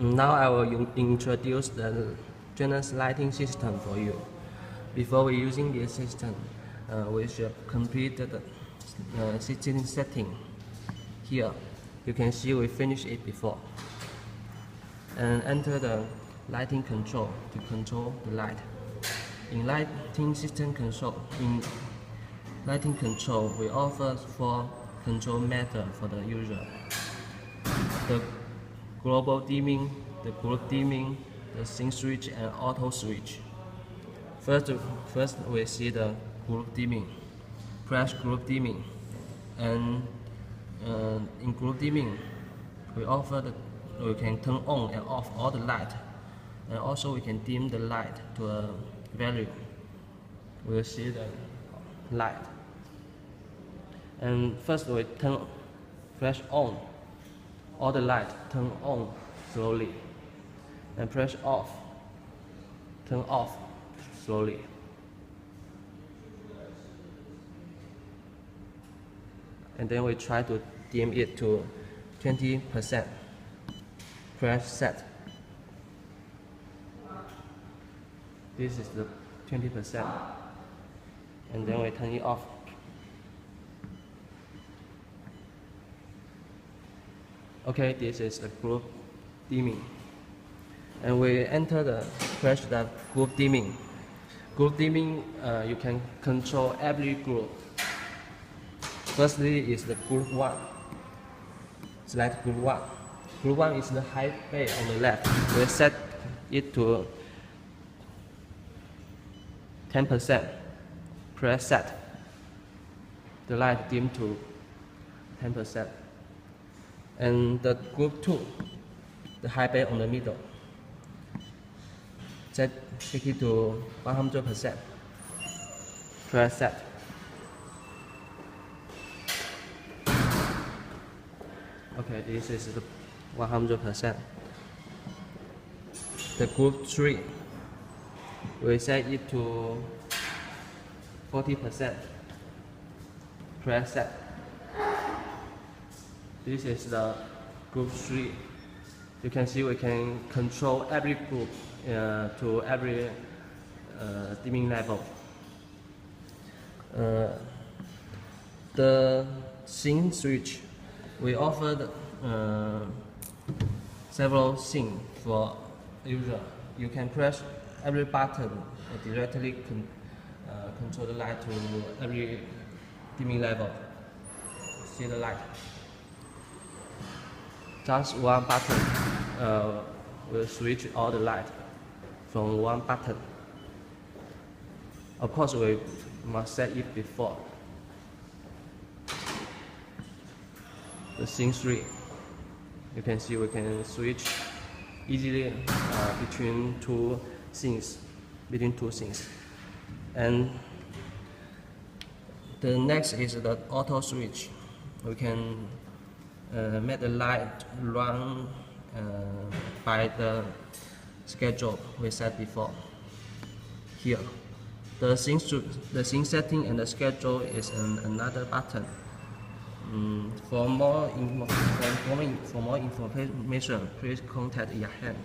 Now I will introduce the Janus lighting system for you. Before we using this system, we should complete the setting. Here, you can see we finished it before. And enter the lighting control to control the light. In lighting control, we offer 4 control methods for the user: the global dimming, the group dimming, the scene switch, and auto switch. First we see the group dimming. Press group dimming, and in group dimming, we can turn on and off all the light, and also we can dim the light to a value. We'll see the light. And first we press on. All the light turn on slowly, and press off. Turn off slowly. And then we try to dim it to 20%. Press set. This is the 20%. And then we turn it off. Okay, this is the group dimming. And we press the group dimming. Group dimming, you can control every group. Firstly is the group 1. Select group 1. Group 1 is the high bay on the left. We set it to 10%. Press set. The light dim to 10%. And the group 2, the high bay on the middle, take it to 100%. Press set. Okay, this is the 100%. The group 3, we set it to 40%. Press set. This is the group 3. You can see we can control every group to every dimming level. The scene switch, we offered several scenes for user. You can press every button directly control the light to every dimming level. See the light. Just one button will switch all the light from one button. Of course, we must set it before. The scene 3, you can see we can switch easily between two scenes. And the next is the auto switch. We can make the light run by the schedule we set before. Here, the scene setting and the schedule is another button. For more information, please contact Yahan.